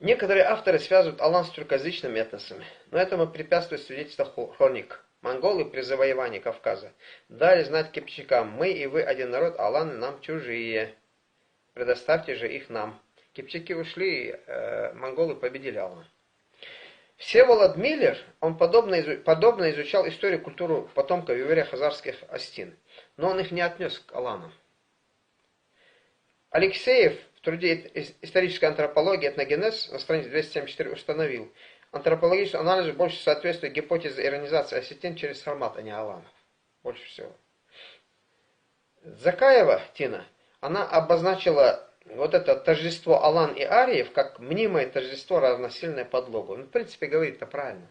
Некоторые авторы связывают Алан с тюркоязычными этносами, но этому препятствует свидетельство хроник. Монголы при завоевании Кавказа дали знать кипчакам: мы и вы один народ, аланы нам чужие. Предоставьте же их нам. Кипчаки ушли, монголы победили алан. Всеволод Миллер, он подобно изучал историю и культуру потомков евреев-хазарских остин, но он их не отнес к аланам. Алексеев в труде «Историческая антропология. Этногенез» на странице 274 установил: антропологический анализ больше соответствует гипотезе иронизации осетин через формат, а не аланов. Больше всего. Закаева Тина, она обозначила вот это тождество алан и ариев как мнимое тождество, равносильное подлогу. Ну, в принципе, говорит это правильно.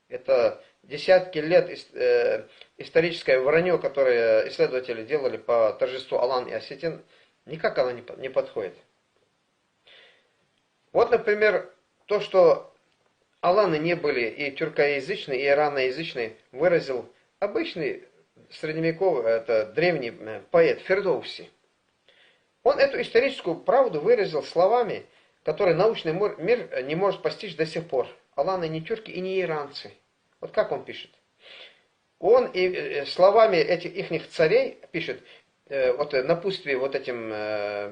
Это десятки лет историческое вранье, которое исследователи делали по торжеству алан и осетин, никак оно не подходит. Вот, например, то, что аланы не были и тюркоязычные, и ираноязычные, выразил обычный средневековый, это древний поэт Фердоуси. Он эту историческую правду выразил словами, которые научный мир не может постичь до сих пор. Аланы не тюрки и не иранцы. Вот как он пишет. Он и словами этих ихних царей пишет, вот напутствие вот этим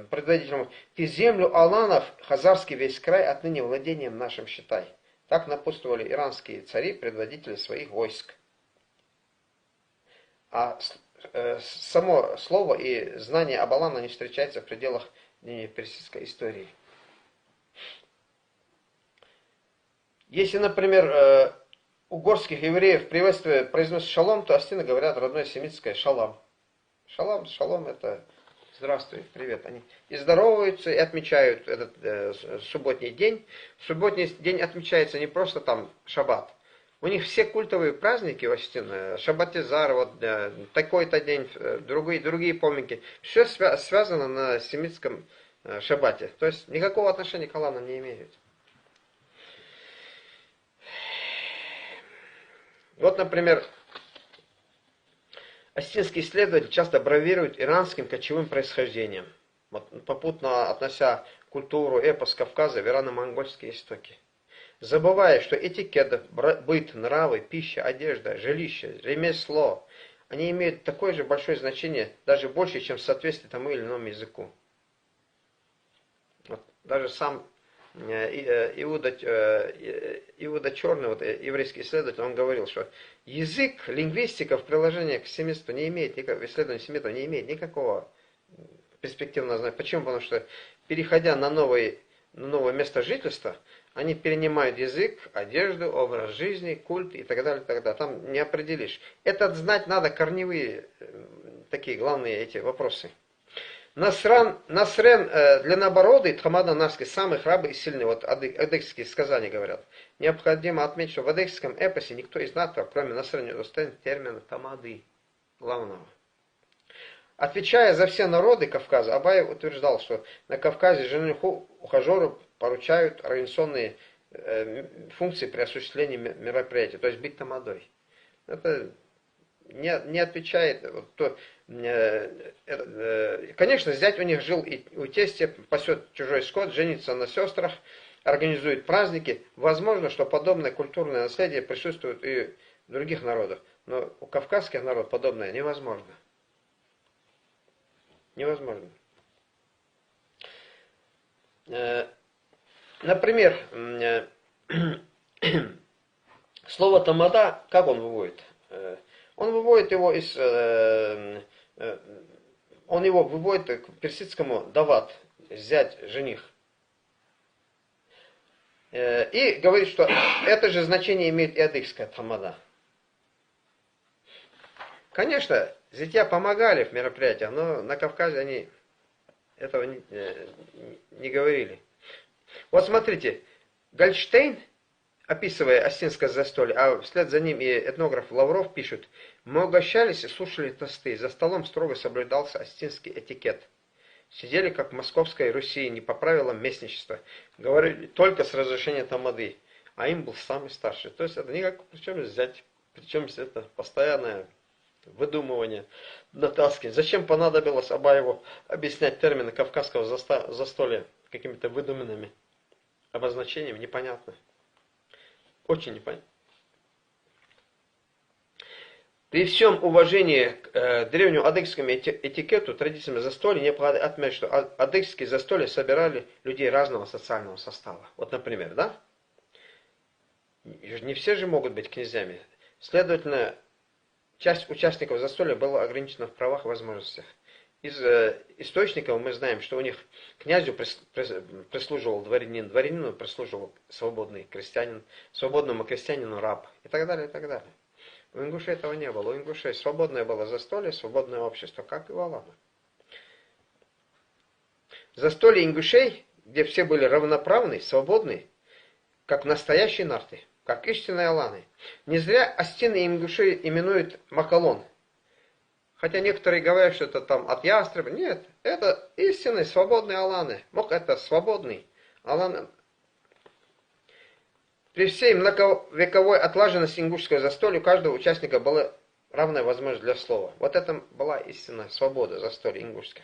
предводителям: ты землю аланов, хазарский весь край, отныне владением нашим считай. Так напутствовали иранские цари, предводители своих войск. А само слово и знание об аланах не встречается в пределах персидской истории. Если, например, у горских евреев приветствие произносит шалом, то остины говорят родное семитское шалам. Шалом это здравствуй, привет. Они и здороваются, и отмечают этот субботний день. Субботний день отмечается не просто там шаббат. У них все культовые праздники, Шаббатизар, вот такой-то день, другие помники, все связано на семитском шаббате. То есть никакого отношения к аланам не имеют. Вот, например, осетинские исследователи часто бравируют иранским кочевым происхождением, вот, попутно относя культуру, эпос Кавказа в ирано-монгольские истоки. Забывая, что этикет, быт, нравы, пища, одежда, жилище, ремесло, они имеют такое же большое значение, даже больше, чем в соответствии тому или иному языку. Вот, даже сам Иуда Черный, вот, еврейский исследователь, он говорил, что язык, лингвистика в приложении к семитству не имеет, в исследовании семитства не имеет никакого перспективного значения. Почему? Потому что, переходя на новое место жительства, они перенимают язык, одежду, образ жизни, культ и так далее, и так далее. Там не определишь. Это знать надо корневые, такие главные эти вопросы. Насрен длиннобородый, Тхамаданарский, самый храбрый и сильный. Вот адыгские сказания говорят. Необходимо отметить, что в адыгском эпосе никто из наторов, кроме Насрен, не удостоен термина тамады, главного. Отвечая за все народы Кавказа, Абаев утверждал, что на Кавказе жениху ухажеру поручают организационные функции при осуществлении мероприятий, то есть быть тамадой. Это не отвечает. Конечно, зять у них жил и у тестя, пасет чужой скот, женится на сестрах, организует праздники. Возможно, что подобное культурное наследие присутствует и в других народах, но у кавказских народов подобное невозможно. Невозможно. Например, слово тамада, как он выводит? Он выводит его к персидскому дават, зять, жених. И говорит, что это же значение имеет и адыгская тамада. Конечно, зятья помогали в мероприятиях, но на Кавказе они этого не говорили. Вот смотрите, Гольштейн, описывая осетинское застолье, а вслед за ним и этнограф Лавров пишут: мы угощались и слушали тосты, за столом строго соблюдался осетинский этикет. Сидели, как в Московской Руси, не по правилам местничества, говорили только с разрешения тамады, а им был самый старший. То есть это никак, причем взять, причем это постоянное выдумывание, натаскивание. Зачем понадобилось Абаеву объяснять термины кавказского застолья какими-то выдуманными обозначением непонятно. Очень непонятно. При всем уважении к древнему адыгскому этикету, традициям застолья, необходимо отметить, что адыгские застолья собирали людей разного социального состава. Вот, например, да? Не все же могут быть князьями. Следовательно, часть участников застолья была ограничена в правах и возможностях. Из источников мы знаем, что у них князю прислуживал дворянин, дворянину прислуживал свободный крестьянин, свободному крестьянину раб и так далее, и так далее. У ингушей этого не было. У ингушей свободное было застолье, свободное общество, как и у аланов. Застолье ингушей, где все были равноправны, свободны, как настоящие нарты, как истинные аланы. Не зря Астины ингушей именуют Макалон. Хотя некоторые говорят, что это там от ястреба. Нет, это истинные свободные аланы. Мог это свободный алан. При всей многовековой отлаженности ингушского застолья у каждого участника была равная возможность для слова. Вот это была истинная свобода застолья ингушских,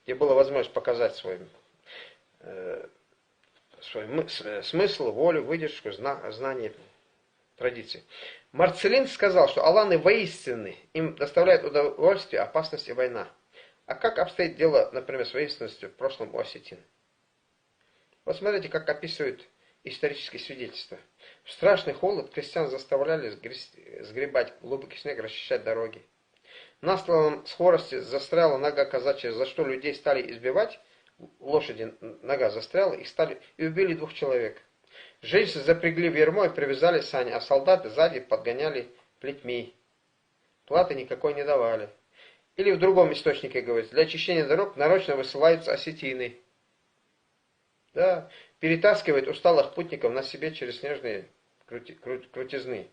где была возможность показать свой смысл, волю, выдержку, знание, традиции. Марцелин сказал, что аланы воистинны, им доставляет удовольствие, опасность и война. А как обстоит дело, например, с воинственностью в прошлом у осетин? Вот смотрите, как описывают исторические свидетельства. В страшный холод крестьян заставляли сгребать глубокий снег, расчищать дороги. На стланом скорости застряла нога казачья, за что людей стали избивать. Лошади нога застряла, и убили 2 человек. Женщины запрягли в ярмо и привязали сани, а солдаты сзади подгоняли плетьми. Платы никакой не давали. Или в другом источнике говорится, для очищения дорог нарочно высылаются осетины. Да, перетаскивает усталых путников на себе через снежные крутизны.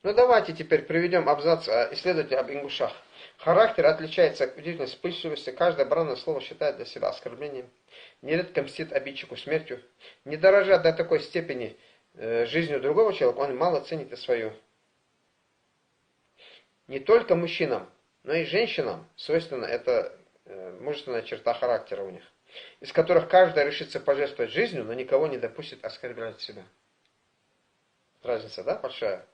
Ну давайте теперь приведем абзац исследователя об ингушах. Характер отличается от удивительной вспыльчивости, каждое бранное слово считает для себя оскорблением, нередко мстит обидчику смертью, не дорожа до такой степени жизнью другого человека, он мало ценит и свою. Не только мужчинам, но и женщинам свойственна эта мужественная черта характера у них, из которых каждая решится пожертвовать жизнью, но никого не допустит оскорблять себя. Разница, да, большая?